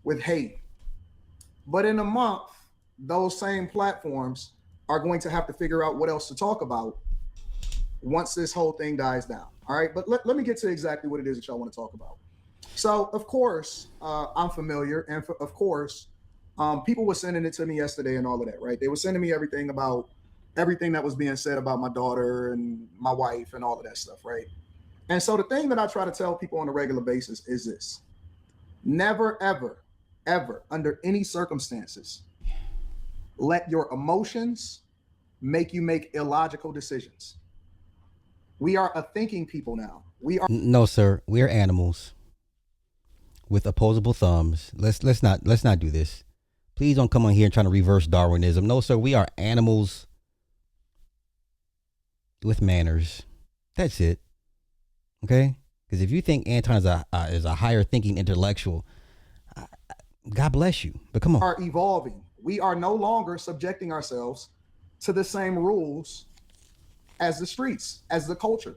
with hate. But in a month, those same platforms are going to have to figure out what else to talk about once this whole thing dies down. All right, but let me get to exactly what it is that y'all want to talk about. So, of course, I'm familiar, and of course, people were sending it to me yesterday and all of that, right? They were sending me everything about everything that was being said about my daughter and my wife and all of that stuff, right? And so, the thing that I try to tell people on a regular basis is this: never, ever, ever, under any circumstances, let your emotions make you make illogical decisions. We are a thinking people now. We are No, sir. We're animals with opposable thumbs. Let's not do this. Please don't come on here and try to reverse Darwinism. No, sir. We are animals with manners. That's it. Okay? Because if you think Anton is a higher thinking intellectual, God bless you. But come on. are evolving. We are no longer subjecting ourselves to the same rules as the streets, as the culture,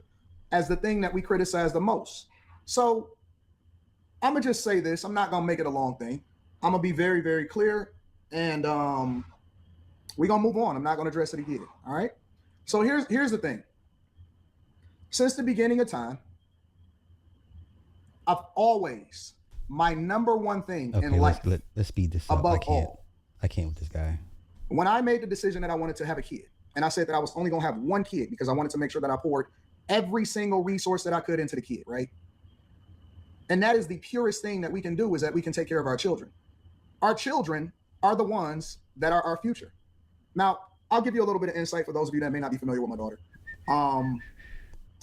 as the thing that we criticize the most. So I'm gonna just say this. I'm not gonna make it a long thing. I'm gonna be very, very clear, and we're gonna move on. I'm not gonna address it again. All right. So here's the thing. Since the beginning of time, I've always my number one thing Okay, in life let's speed this up. above all. I can't with this guy. When I made the decision that I wanted to have a kid, and I said that I was only gonna have one kid because I wanted to make sure that I poured every single resource that I could into the kid, right? And that is the purest thing that we can do, is that we can take care of our children. Our children are the ones that are our future. Now, I'll give you a little bit of insight for those of you that may not be familiar with my daughter.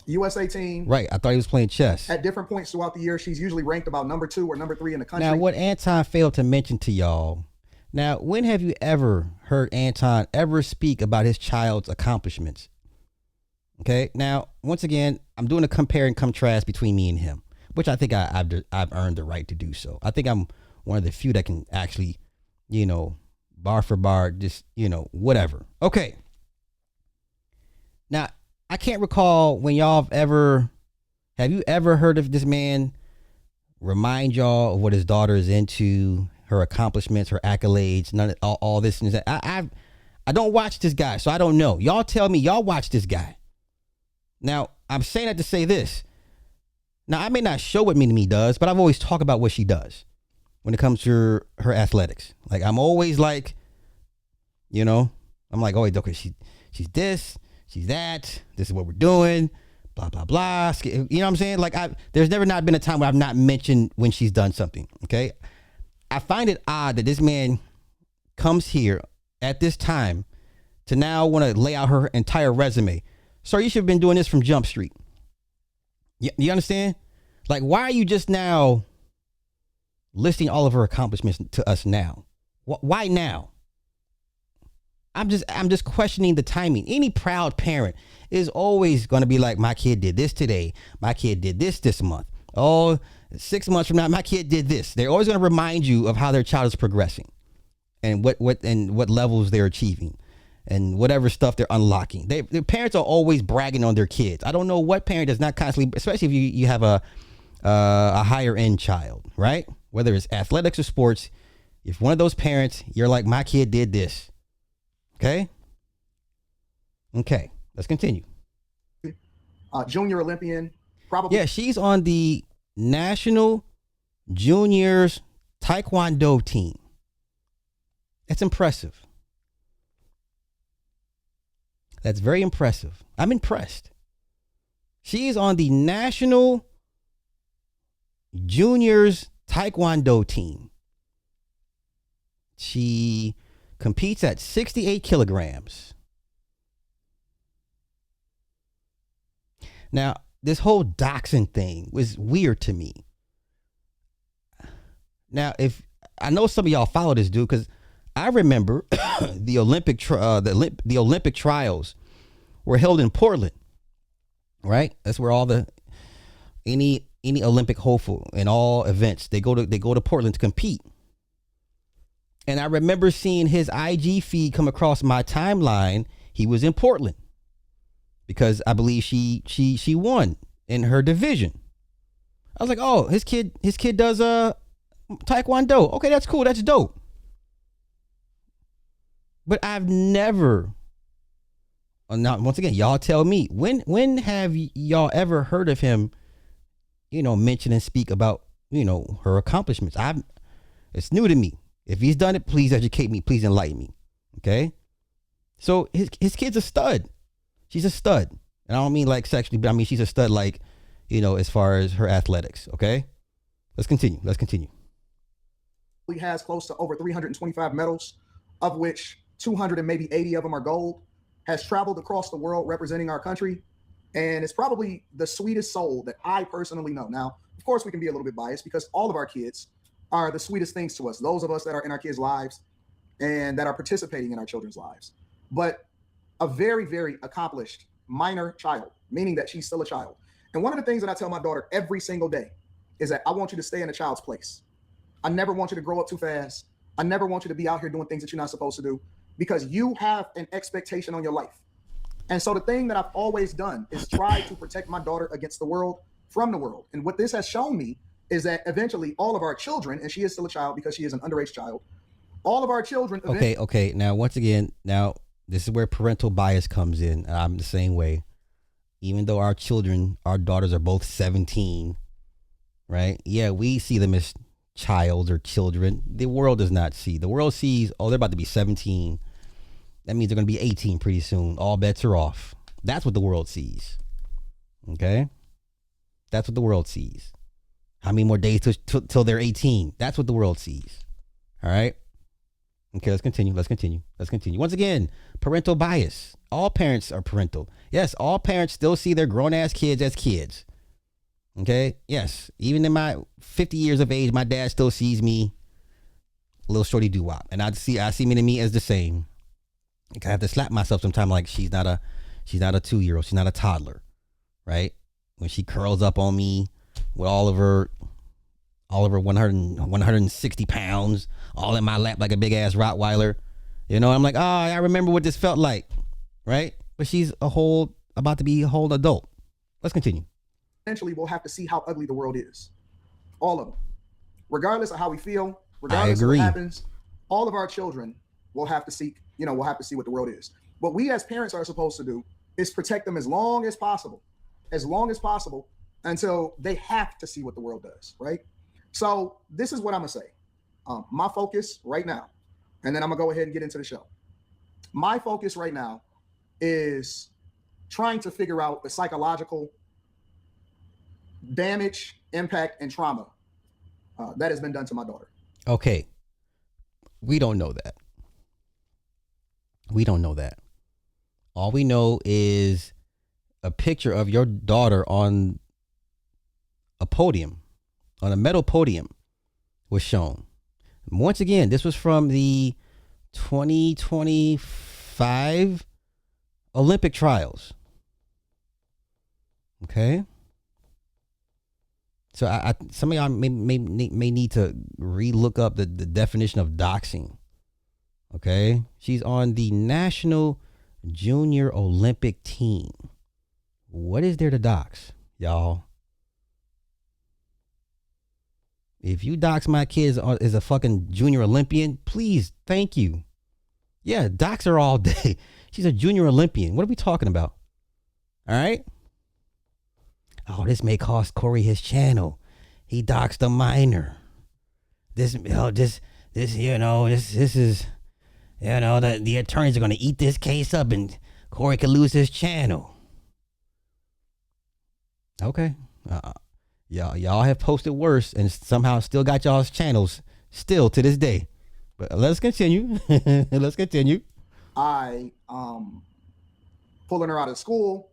USA team. Right. I thought he was playing chess. At different points throughout the year, she's usually ranked about number 2 or number 3 in the country. Now, what Anton failed to mention to y'all, now, when have you ever heard Anton ever speak about his child's accomplishments? Okay. Now, once again, I'm doing a compare and contrast between me and him, which I think I've earned the right to do so. I think I'm one of the few that can actually, bar for bar, just, whatever. Okay. Now, I can't recall when y'all have you ever heard of this man remind y'all of what his daughter is into, her accomplishments, her accolades, all this and that. I don't watch this guy, so I don't know. Y'all tell me y'all watch this guy. Now, I'm saying that to say this. Now, I may not show what Mini does, but I've always talked about what she does when it comes to her athletics. Like, I'm always like, I'm like, oh, wait, okay, she's this, she's that, this is what we're doing, blah, blah, blah. You know what I'm saying? Like, there's never not been a time where I've not mentioned when she's done something, okay? I find it odd that this man comes here at this time to now want to lay out her entire resume. Sir, you should have been doing this from Jump Street. You understand? Like, why are you just now listing all of her accomplishments to us now? Why now? I'm just questioning the timing. Any proud parent is always going to be like, my kid did this today. My kid did this month. Oh, 6 months from now, my kid did this. They're always going to remind you of how their child is progressing and what levels they're achieving and whatever stuff they're unlocking. Their parents are always bragging on their kids. I don't know what parent does not constantly, especially if you have a higher end child, right? Whether it's athletics or sports, if one of those parents, you're like, my kid did this. Okay, let's continue. Junior Olympian, probably. Yeah, she's on the national juniors taekwondo team. That's impressive. That's very impressive. I'm impressed. She's on the national juniors taekwondo team. She competes at 68 kilograms. Now, this whole doxing thing was weird to me. Now, if I know some of y'all follow this dude, because I remember the Olympic trials were held in Portland, right? That's where all any Olympic hopeful in all events they go to Portland to compete. And I remember seeing his IG feed come across my timeline. He was in Portland because I believe she won in her division. I was like, oh, his kid does Taekwondo. Okay, that's cool. That's dope. But I've never. Now, once again, y'all tell me when have y'all ever heard of him? Mention and speak about her accomplishments. It's new to me. If he's done it, please educate me. Please enlighten me. Okay. So his kid's a stud. She's a stud. And I don't mean like sexually, but I mean she's a stud like, as far as her athletics. Okay. Let's continue. He has close to over 325 medals, of which 200 and maybe 80 of them are gold, has traveled across the world representing our country, and is probably the sweetest soul that I personally know. Now, of course, we can be a little bit biased because all of our kids are the sweetest things to us, those of us that are in our kids' lives and that are participating in our children's lives. But a very, very accomplished minor child, meaning that she's still a child. And one of the things that I tell my daughter every single day is that I want you to stay in a child's place. I never want you to grow up too fast. I never want you to be out here doing things that you're not supposed to do, because you have an expectation on your life. And so the thing that I've always done is try to protect my daughter against the world, from the world. And what this has shown me is that eventually all of our children, and she is still a child because she is an underage child, all of our children. Okay. Now, once again, this is where parental bias comes in. I'm the same way. Even though our daughters are both 17, right? Yeah, we see them as child or children. The world does not see. The world sees, oh, they're about to be 17. That means they're going to be 18 pretty soon. All bets are off. That's what the world sees. Okay? That's what the world sees. How many more days till they're 18? That's what the world sees. All right? Okay, let's continue. Once again, parental bias. All parents are parental. Yes, all parents still see their grown-ass kids as kids. Okay? Yes. Even in my 50 years of age, my dad still sees me little shorty doo-wop. And I see me as the same. I have to slap myself sometimes like she's not a 2-year-old. She's not a toddler. Right? When she curls up on me with all of her 160 pounds all in my lap like a big ass Rottweiler. I'm like, I remember what this felt like. Right? But she's about to be a whole adult. Let's continue. Eventually we'll have to see how ugly the world is. All of them. Regardless of how we feel, regardless of what happens, all of our children will have to see what the world is. What we as parents are supposed to do is protect them as long as possible until they have to see what the world does, right? So this is what I'm gonna say. My focus right now, and then I'm gonna go ahead and get into the show. My focus right now is trying to figure out the psychological damage, impact, and trauma that has been done to my daughter. Okay. We don't know that. All we know is a picture of your daughter on a podium, on a metal podium, was shown. Once again, this was from the 2025 Olympic trials. Okay. So some of y'all may need to re-look up the definition of doxing. Okay. She's on the National Junior Olympic team. What is there to dox, y'all? If you dox my kids as a fucking junior Olympian, please, thank you. Yeah, dox her all day. She's a junior Olympian. What are we talking about? All right. Oh, this may cost Corey his channel. He doxed a minor. This is, the attorneys are going to eat this case up and Corey could lose his channel. Okay. Y'all have posted worse and somehow still got y'all's channels still to this day. But let's continue. I pulling her out of school,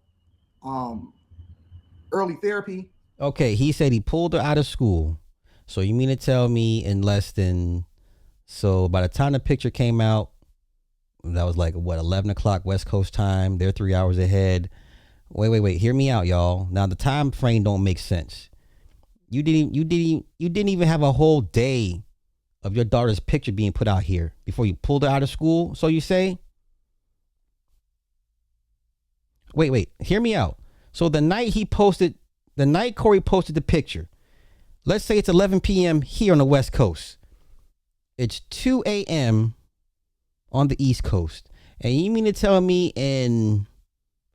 early therapy. Okay, he said he pulled her out of school. So you mean to tell me so by the time the picture came out, that was like 11 o'clock West Coast time. They're 3 hours ahead. Wait. Hear me out, y'all. Now the time frame don't make sense. You didn't even have a whole day of your daughter's picture being put out here before you pulled her out of school. So you say? Wait. Hear me out. So the night Corey posted the picture, Let's say it's 11 p.m. here on the West Coast. It's 2 a.m. on the East Coast. And you mean to tell me in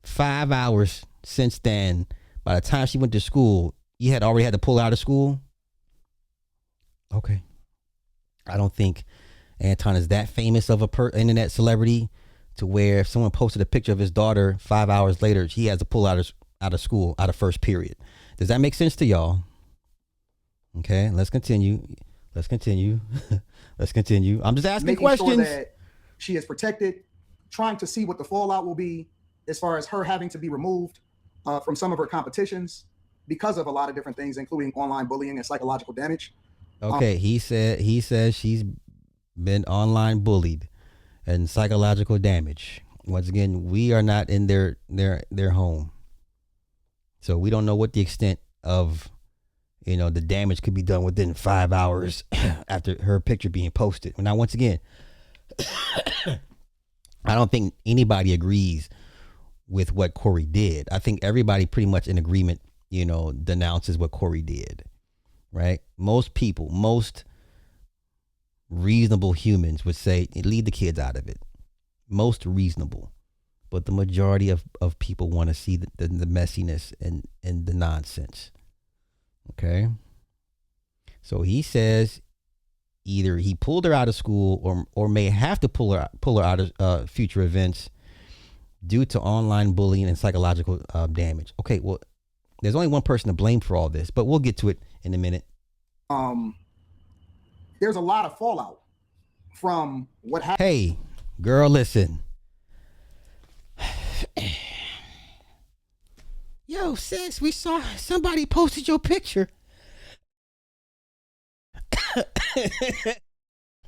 5 hours since then, by the time she went to school, you had already had to pull her out of school? Okay. I don't think Anton is that famous of a internet celebrity to where if someone posted a picture of his daughter 5 hours later, he has to pull out of school, out of first period. Does that make sense to y'all? Okay, let's continue. Let's continue. Let's continue. I'm just asking making questions. Sure that she is protected, trying to see what the fallout will be as far as her having to be removed from some of her competitions because of a lot of different things, including online bullying and psychological damage. Okay, he says she's been online bullied and psychological damage. Once again, we are not in their home, so we don't know what the extent of the damage could be done within 5 hours after her picture being posted. Now, once again, I don't think anybody agrees with what Corey did. I think everybody pretty much in agreement, denounces what Corey did, right? Most people, most reasonable humans would say, leave the kids out of it. Most reasonable. But the majority of people want to see the messiness and the nonsense. Okay. So he says either he pulled her out of school or may have to pull her out of future events due to online bullying and psychological damage. Okay, well, there's only one person to blame for all this, but we'll get to it in a minute. There's a lot of fallout from what happened. Hey, girl, listen. Yo, sis, we saw somebody posted your picture.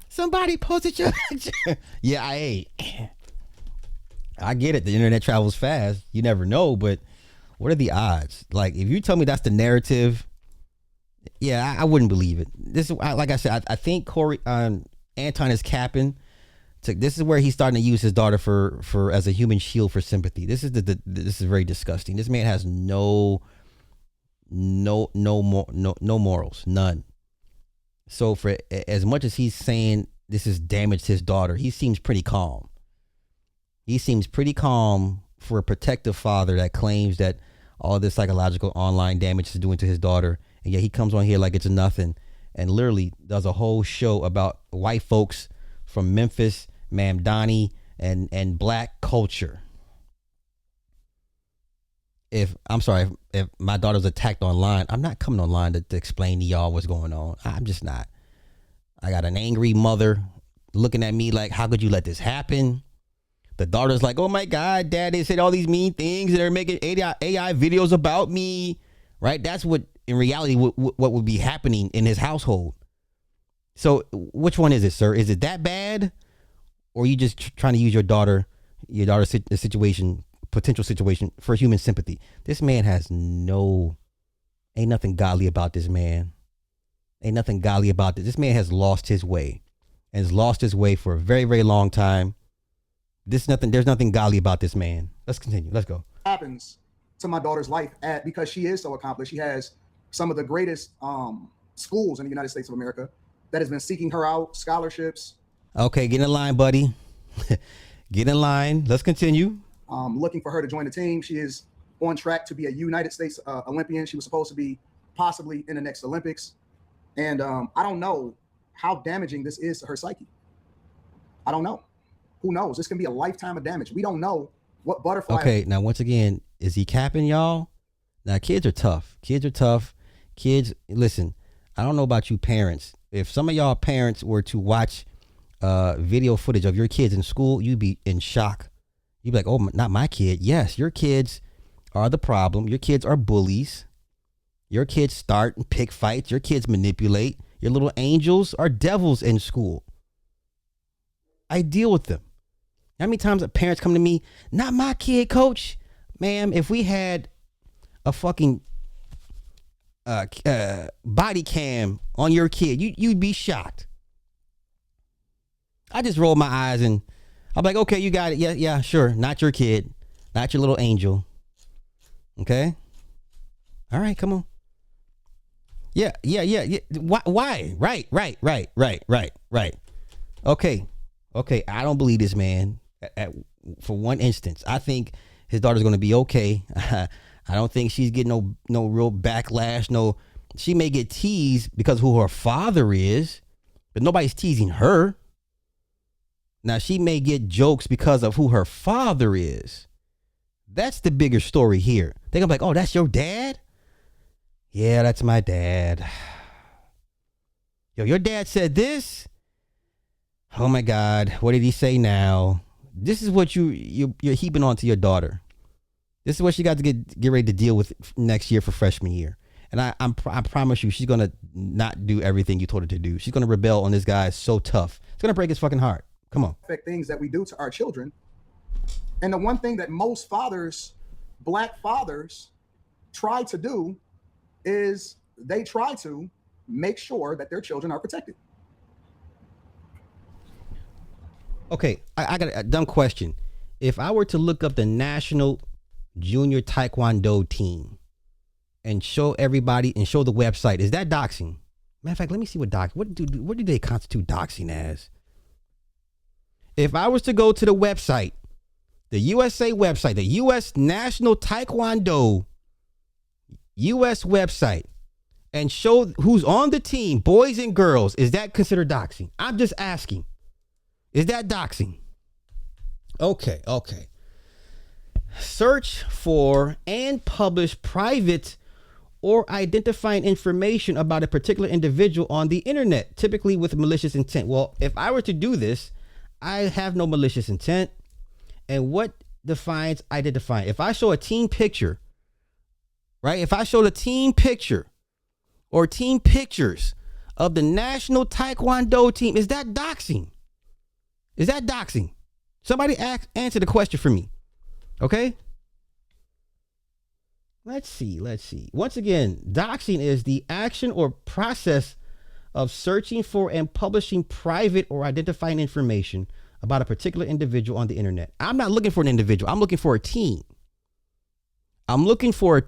Somebody posted your picture. Yeah, I get it. The internet travels fast. You never know, but what are the odds? Like, if you tell me that's the narrative, yeah, I wouldn't believe it. This is, like I said, I think Corey Anton is capping. This is where he's starting to use his daughter for as a human shield for sympathy. This is this is very disgusting. This man has no morals, none. So for as much as he's saying this has damaged his daughter, he seems pretty calm. He seems pretty calm for a protective father that claims that all this psychological online damage is doing to his daughter, and yet he comes on here like it's nothing, and literally does a whole show about white folks from Memphis, Ma'am Donnie, and black culture. If my daughter's attacked online, I'm not coming online to explain to y'all what's going on. I'm just not. I got an angry mother looking at me like, how could you let this happen? The daughter's like, oh my God, Dad, they said all these mean things and they're making AI videos about me, right? That's what, in reality, what would be happening in his household. So which one is it, sir? Is it that bad? Or are you just trying to use your daughter's situation, potential situation, for human sympathy? This man has ain't nothing godly about this man. Ain't nothing godly about this. This man has lost his way and has lost his way for a very, very long time. There's nothing godly about this man. Let's continue. Let's go. Happens to my daughter's life because she is so accomplished. She has some of the greatest schools in the United States of America that has been seeking her out, scholarships. Okay, get in line, buddy. Get in line. Let's continue. Looking for her to join the team. She is on track to be a United States Olympian. She was supposed to be possibly in the next Olympics. And I don't know how damaging this is to her psyche. I don't know. Who knows? This can be a lifetime of damage. We don't know what butterfly. Okay, now once again, is he capping, y'all? Now, kids are tough. Kids, listen, I don't know about you parents. If some of y'all parents were to watch video footage of your kids in school, you'd be in shock. You'd be like, oh, not my kid. Yes, your kids are the problem. Your kids are bullies. Your kids start and pick fights. Your kids manipulate. Your little angels are devils in school. I deal with them. How many times parents come to me, not my kid, coach? Ma'am, if we had a fucking body cam on your kid, you'd be shocked. I just roll my eyes and I'm like, okay, you got it. Yeah, sure. Not your kid. Not your little angel. Okay? All right, come on. Yeah. Why? Right. Okay. I don't believe this man. For one instance, I think his daughter's going to be okay. I don't think she's getting no real backlash. No, she may get teased because of who her father is, but nobody's teasing her. Now she may get jokes because of who her father is. That's the bigger story here. They're gonna be like, "Oh, that's your dad?" Yeah, that's my dad. Yo, your dad said this? Oh my God, what did he say now? This is what you're heaping onto your daughter. This is what she got to get ready to deal with next year for freshman year. And I promise you, she's gonna not do everything you told her to do. She's gonna rebel on this guy so tough. It's gonna break his fucking heart. Come on. Things that we do to our children. And the one thing that most fathers, black fathers, try to do is they try to make sure that their children are protected. Okay, I got a dumb question. If I were to look up the national junior taekwondo team and show everybody and show the website, is that doxing? Matter of fact, let me see what do they constitute doxing as? If I was to go to the website, the USA website, the US National Taekwondo US website, and show who's on the team, boys and girls, is that considered doxing? I'm just asking. Is that doxing? Okay. Search for and publish private or identifying information about a particular individual on the internet, typically with malicious intent. Well, if I were to do this, I have no malicious intent. And what defines identifying? If I show a team picture, right? If I show the team picture or team pictures of the national taekwondo team, is that doxing? Is that doxing? Somebody answer the question for me. Okay? Let's see. Once again, doxing is the action or process of searching for and publishing private or identifying information about a particular individual on the internet. I'm not looking for an individual. I'm looking for a team. Okay? I'm looking for a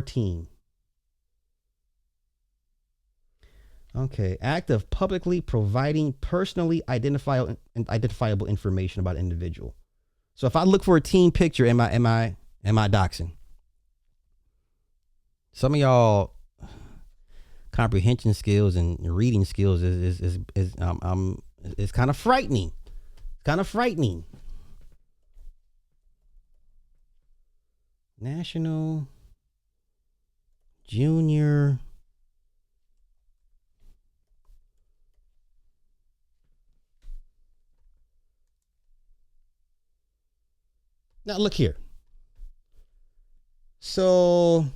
team. Okay. Act of publicly providing personally identifiable information about an individual. So if I look for a team picture, am I doxing? Some of y'all comprehension skills and reading skills is kind of frightening. National Junior Now look here. So,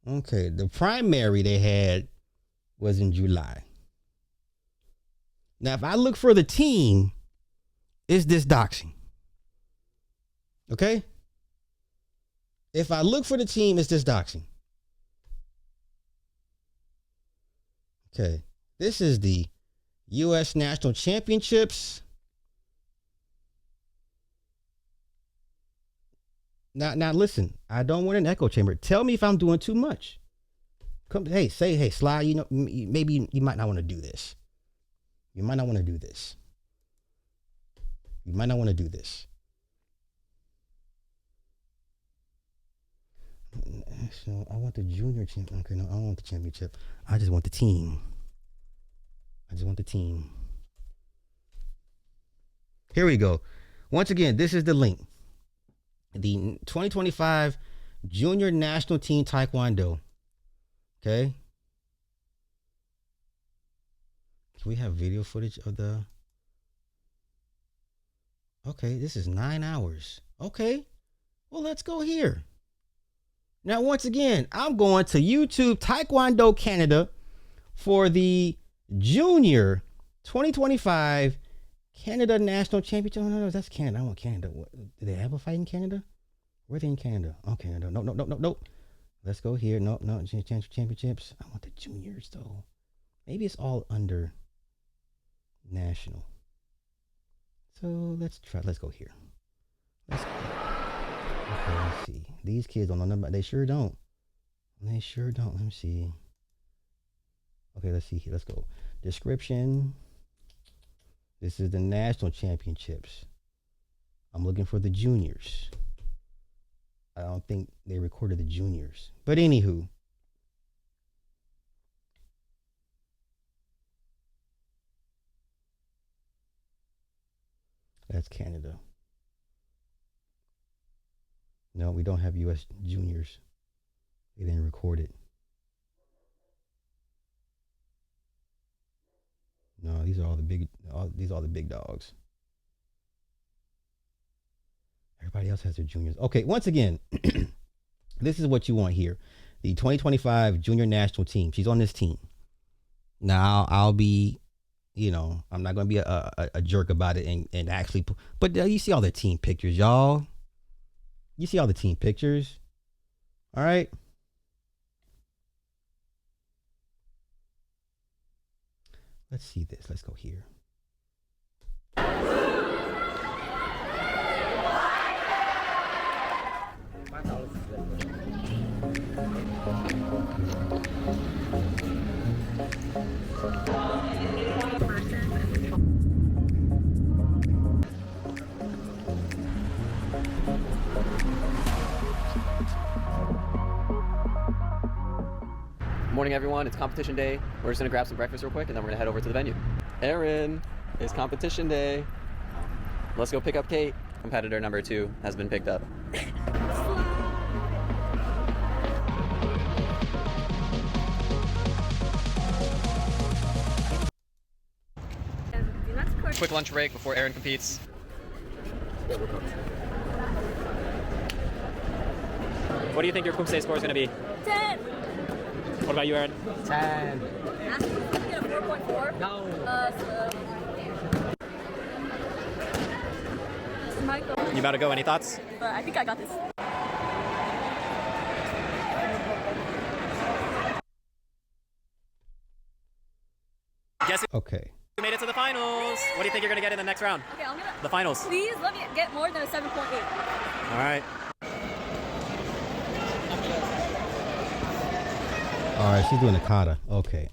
okay, the primary they had was in July. Now, if I look for the team, is this doxing? Okay? If I look for the team, is this doxing? Okay. This is the U.S. National Championships. Now listen, I don't want an echo chamber. Tell me if I'm doing too much. Hey, Sly, you know, maybe you might not want to do this. You might not want to do this. So I want the junior champ. Okay, no, I don't want the championship. I just want the team. Here we go. Once again, this is the link. The 2025 Junior National Team Taekwondo. Okay. Can we have video footage of the... Okay, this is 9 hours. Okay. Well, let's go here. Now, once again, I'm going to YouTube Taekwondo Canada for the Junior 2025 Canada National Championship. No, that's Canada. I want Canada. What, do they have a fight in Canada? Where are they in Canada? Oh, Canada. No. Let's go here. No. Championships. I want the juniors, though. Maybe it's all under national. So let's go here. Okay, let's see. These kids don't know nothing about. They sure don't. Let me see. Okay, let's see here. Let's go. Description. This is the national championships. I'm looking for the juniors. I don't think they recorded the juniors. But anywho. That's Canada. No, we don't have U.S. juniors. They didn't record it. No, these are all the big dogs. Everybody else has their juniors. Okay, once again, this is what you want here. The 2025 junior national team. She's on this team. Now, I'll be, I'm not going to be a jerk about it and actually, but you see all the team pictures, y'all. You see all the team pictures. All right. Let's see this. Let's go here. Morning, everyone. It's competition day. We're just gonna grab some breakfast real quick and then we're gonna head over to the venue. Aaron, it's competition day. Let's go pick up Kate. Competitor number 2 has been picked up. Quick lunch break before Aaron competes. What do you think your Kumse score is gonna be? 10. What about you, Aaron? 10. Ask me if you get a 4.4. No. Michael. You about to go? Any thoughts? But I think I got this. Guess it. Okay. You made it to the finals. What do you think you're gonna get in the next round? Okay, I'm gonna. The finals. Please let me get more than a 7.8. All right. All right, she's doing a kata. Okay.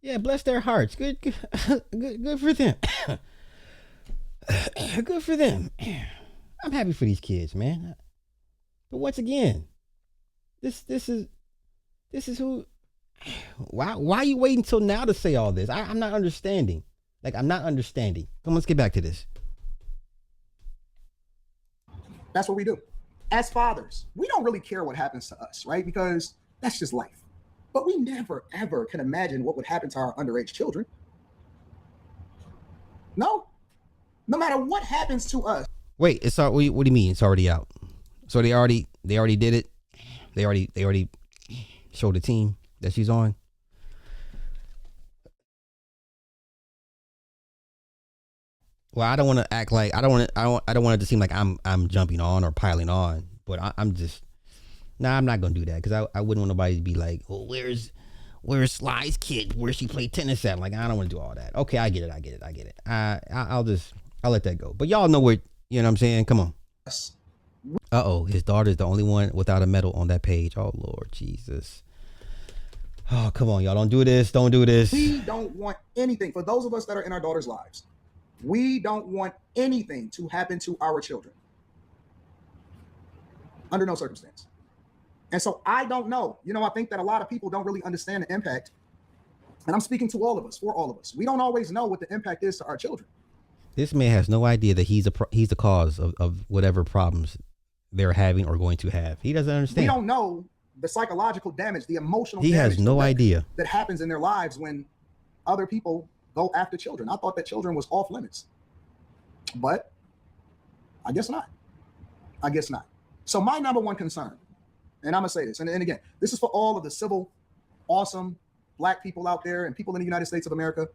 Yeah, bless their hearts. Good for them. Good for them. I'm happy for these kids, man. But once again, this is who. Why are you waiting till now to say all this? I'm not understanding. I'm not understanding. Come on, let's get back to this. That's what we do. As fathers, we don't really care what happens to us, right? Because that's just life. But we never, ever can imagine what would happen to our underage children. No matter what happens to us. Wait, it's what do you mean? It's already out. So they already did it. They already showed the team that she's on. Well, I don't want to act like I don't want it to seem like I'm jumping on or piling on, but I'm just. Nah, I'm not gonna do that because I wouldn't want nobody to be like, oh, where's Sly's kid? Where she played tennis at? I don't want to do all that. Okay, I get it. I'll let that go. But y'all know where, you know what I'm saying? Come on. His daughter's the only one without a medal on that page. Oh Lord Jesus. Oh, come on, y'all. Don't do this. We don't want anything. For those of us that are in our daughters' lives, we don't want anything to happen to our children. Under no circumstance. And so I don't know. I think that a lot of people don't really understand the impact. And I'm speaking to all of us, for all of us. We don't always know what the impact is to our children. This man has no idea that he's the cause of whatever problems they're having or going to have. He doesn't understand. We don't know the psychological damage, the emotional damage. He has no idea that happens in their lives when other people go after children. I thought that children was off limits. But I guess not. So my number one concern, and I'm going to say this, and again, this is for all of the civil, awesome Black people out there and people in the United States of America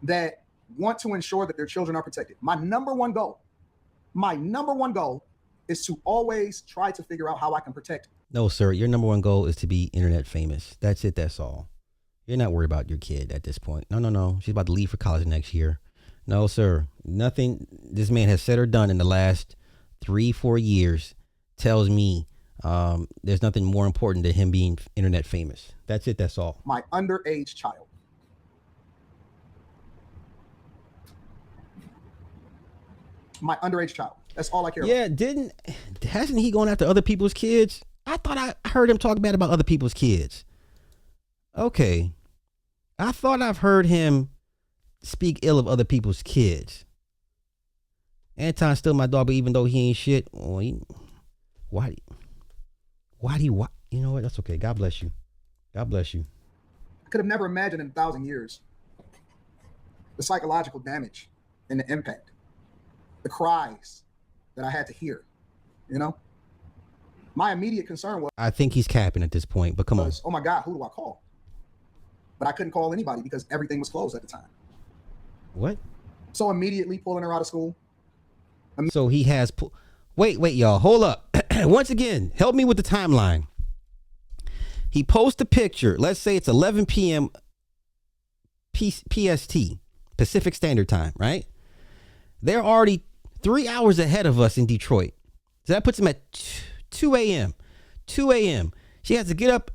that want to ensure that their children are protected. My number one goal is to always try to figure out how I can protect. No, sir. Your number one goal is to be internet famous. That's it. That's all. You're not worried about your kid at this point. No. She's about to leave for college next year. No, sir. Nothing this man has said or done in the last 3-4 years tells me there's nothing more important than him being internet famous. That's it. That's all. My underage child. My underage child. That's all I care about. Yeah, hasn't he gone after other people's kids? I thought I heard him talk bad about other people's kids. Okay. I thought I've heard him speak ill of other people's kids. Anton's still my dog, but even though he ain't shit, well, why do you, you know what? That's okay. God bless you. God bless you. I could have never imagined in 1,000 years the psychological damage and the impact, the cries that I had to hear, you know? My immediate concern was, I think he's capping at this point, but come on. oh my God, who do I call? But I couldn't call anybody because everything was closed at the time. What? So immediately pulling her out of school. So he has, wait, y'all, hold up. Once again, help me with the timeline. He posts a picture. Let's say it's 11 p.m. PST, Pacific Standard Time, right? They're already 3 hours ahead of us in Detroit. So that puts him at 2 a.m. 2 a.m. She has to get up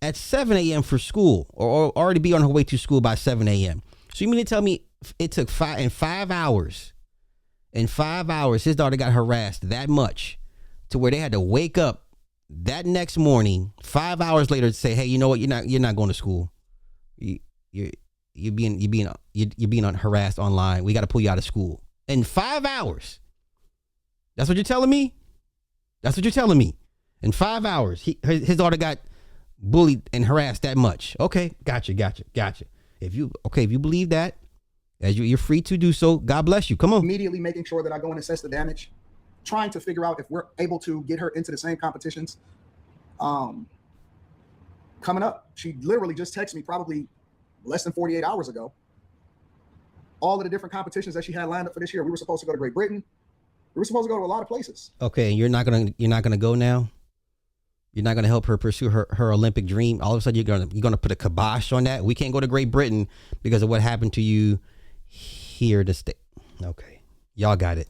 at 7 a.m. for school or already be on her way to school by 7 a.m. So you mean to tell me it took 5 hours? In 5 hours, his daughter got harassed that much to where they had to wake up that next morning, 5 hours later, to say, "Hey, you know what? You're not going to school. You're being harassed online. We got to pull you out of school." In 5 hours. That's what you're telling me? That's what you're telling me. In 5 hours, his daughter got bullied and harassed that much. Okay, gotcha. If you believe that, as you're free to do so, God bless you. Come on. Immediately making sure that I go and assess the damage, trying to figure out if we're able to get her into the same competitions. Coming up, she literally just texted me probably less than 48 hours ago. All of the different competitions that she had lined up for this year. We were supposed to go to Great Britain. We were supposed to go to a lot of places. Okay, and you're not gonna go now. You're not gonna help her pursue her Olympic dream. All of a sudden, you're gonna put a kibosh on that. We can't go to Great Britain because of what happened to you here to stay. Okay, y'all got it.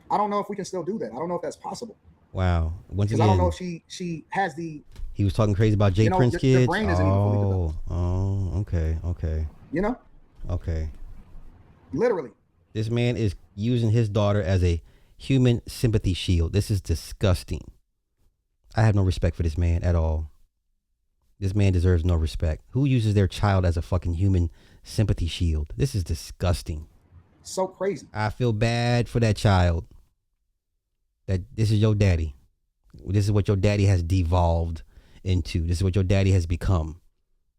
I don't know if we can still do that. I don't know if that's possible. Wow. Once again, I don't know if she has the. He was talking crazy about Jay Prince kids. Your brain isn't even fully developed. Okay. You know. Okay. Literally. This man is using his daughter as a human sympathy shield. This is disgusting. I have no respect for this man at all. This man deserves no respect. Who uses their child as a fucking human sympathy shield? This is disgusting. So crazy. I feel bad for that child. That this is your daddy. This is what your daddy has devolved into. This is what your daddy has become.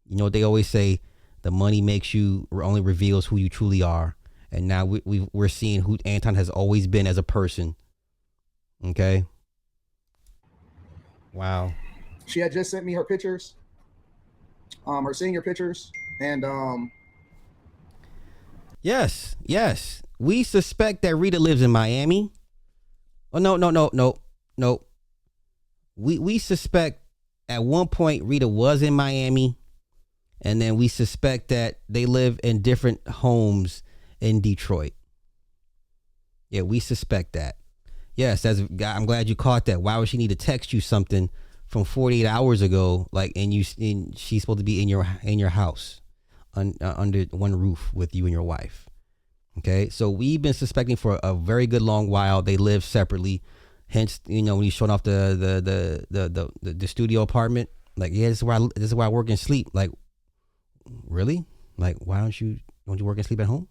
You know what they always say? The money makes you, only reveals who you truly are. And now we're seeing who Anton has always been as a person. Okay. Wow. She had just sent me her pictures, her senior pictures, and Yes. We suspect that Rita lives in Miami. Oh no. We suspect at one point Rita was in Miami, and then we suspect that they live in different homes in Detroit. Yeah, we suspect that. Yes, I'm glad you caught that. Why would she need to text you something from 48 hours ago, and she's supposed to be in your house, under one roof with you and your wife? Okay, so we've been suspecting for a very good long while they live separately. Hence, when he's showing off the studio apartment, yeah, this is where I work and sleep. Like, really? Like, why don't you work and sleep at home?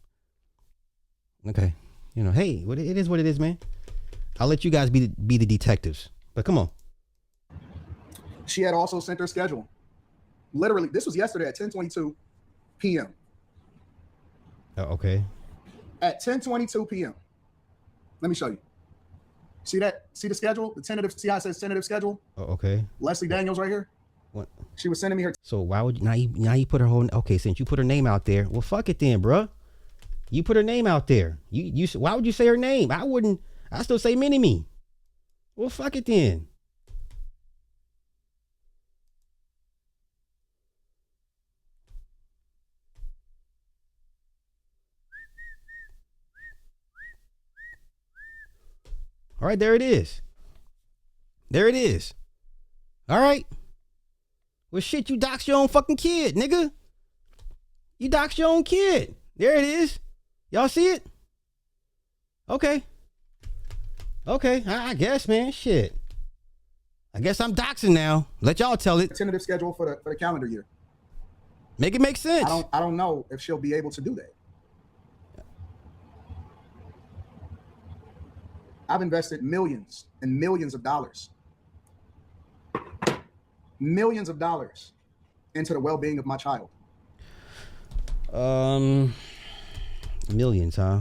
Okay, hey, it is what it is, man. I'll let you guys be the detectives, but come on. She had also sent her schedule. Literally, this was yesterday at 10:22 p.m. Oh, okay. At 10:22 p.m. Let me show you. See that? See the schedule? The tentative. See how it says tentative schedule? Oh, okay. Leslie Daniels right here. What? She was sending me her. So why would now you put her whole? Okay, since you put her name out there, well, fuck it then, bruh. You put her name out there. You why would you say her name? I wouldn't. I still say Mini-Me. Well, fuck it then. All right, there it is. There it is. All right. Well, shit, you dox your own fucking kid, nigga. You dox your own kid. There it is. Y'all see it? Okay. Okay, I guess, man. Shit. I guess I'm doxing now. Let y'all tell it. Tentative schedule for the calendar year. Make it make sense. I don't know if she'll be able to do that. I've invested millions and millions of dollars. Millions of dollars into the well-being of my child. Millions, huh?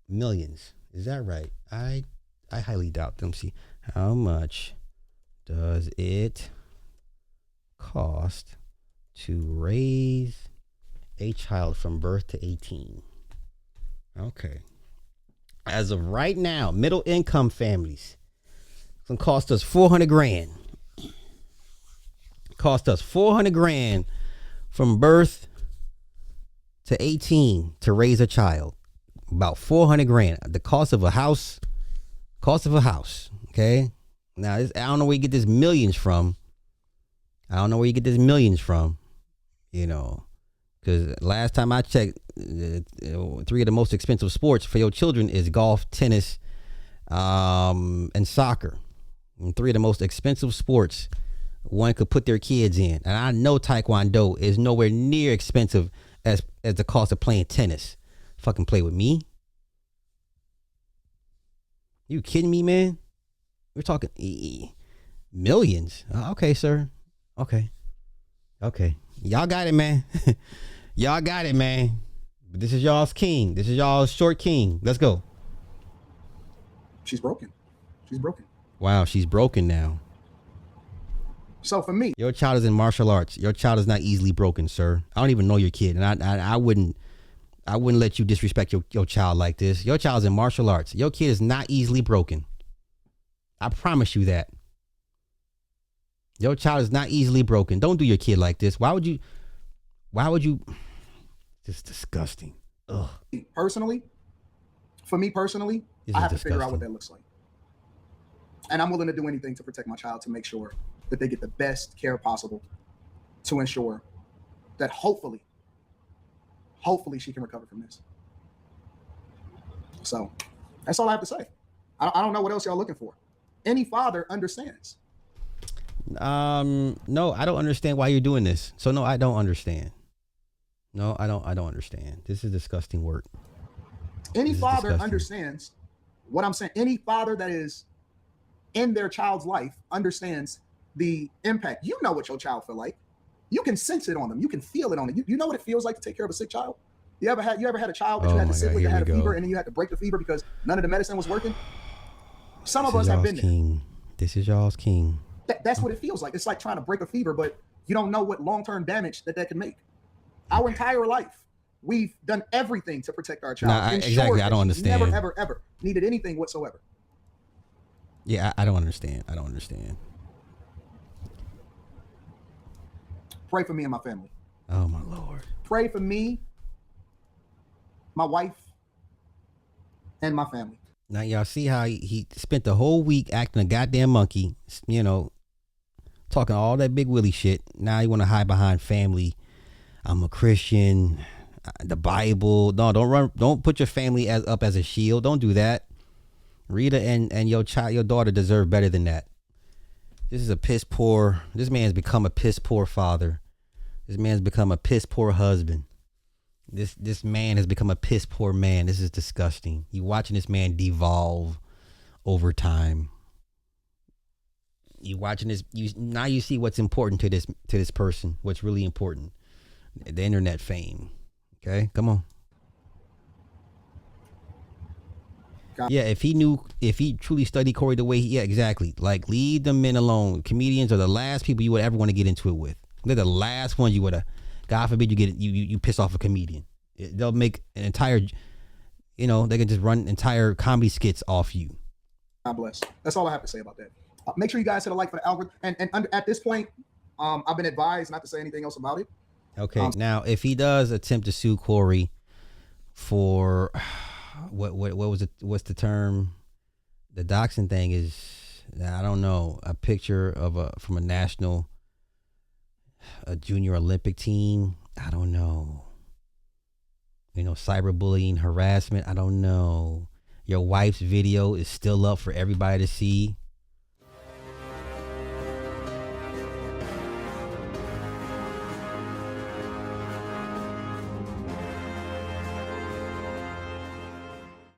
Millions. Is that right? I highly doubt them. See, how much does it cost to raise a child from birth to 18? Okay. As of right now, middle income families, it's gonna cost us 400 grand. Cost us 400 grand from birth to 18 to raise a child. About 400 grand. The cost of a house. Okay. Now, I don't know where you get this millions from. You know, because last time I checked, 3 of the most expensive sports for your children is golf, tennis, and soccer. And 3 of the most expensive sports one could put their kids in. And I know Taekwondo is nowhere near expensive as the cost of playing tennis. Fucking play with me? You kidding me, man? We're talking millions. Okay, sir. Okay. Y'all got it, man. Y'all got it, man. But this is y'all's king. This is y'all's short king. Let's go. She's broken. Wow, she's broken now. So for me, your child is in martial arts. Your child is not easily broken, sir. I don't even know your kid, and I wouldn't let you disrespect your child like this. Your child's in martial arts. Your kid is not easily broken. I promise you that. Your child is not easily broken. Don't do your kid like this. Why would you? This is disgusting. Ugh. For me personally, I have to figure out what that looks like. And I'm willing to do anything to protect my child, to make sure that they get the best care possible, to ensure that hopefully she can recover from this. So that's all I have to say. I don't know what else y'all looking for. Any father understands. No, I don't understand why you're doing this. So no, I don't understand. No, I don't understand. This is disgusting work. Any father understands what I'm saying. Any father that is in their child's life understands the impact. You know what your child feel like. You can sense it on them. You can feel it on them. You know what it feels like to take care of a sick child? You ever had a child that you had to sit with that had a fever, and then you had to break the fever because none of the medicine was working? Some of us have been there. This is y'all's king. That's what it feels like. It's like trying to break a fever, but you don't know what long-term damage that can make. Our entire life, we've done everything to protect our child. Exactly. I don't understand. Never, ever needed anything whatsoever. Yeah, I don't understand. Pray for me and my family. Oh, my Lord. Pray for me, my wife, and my family. Now, y'all see how he spent the whole week acting a goddamn monkey, you know, talking all that big willy shit. Now you want to hide behind family. I'm a Christian, the Bible. No, don't put your family up as a shield. Don't do that. Rita and your daughter deserve better than that. This man's become a piss poor father. This man's become a piss poor husband. This man has become a piss poor man. This is disgusting. You watching this man devolve over time. You watching this. Now you see what's important to this person. What's really important. The internet fame. Okay, come on. Yeah, if he truly studied Corey the way exactly. Like, leave the men alone. Comedians are the last people you would ever want to get into it with. They're the last ones you would have. God forbid you piss off a comedian. They'll make an entire, they can just run entire comedy skits off you. God bless. That's all I have to say about that. Make sure you guys hit a like for the algorithm. And at this point, I've been advised not to say anything else about it. Okay. Now, if he does attempt to sue Corey for, what was it? What's the term? The doxing thing is, I don't know, a picture of from a junior Olympic team. I don't know. Cyberbullying, harassment. I don't know. Your wife's video is still up for everybody to see.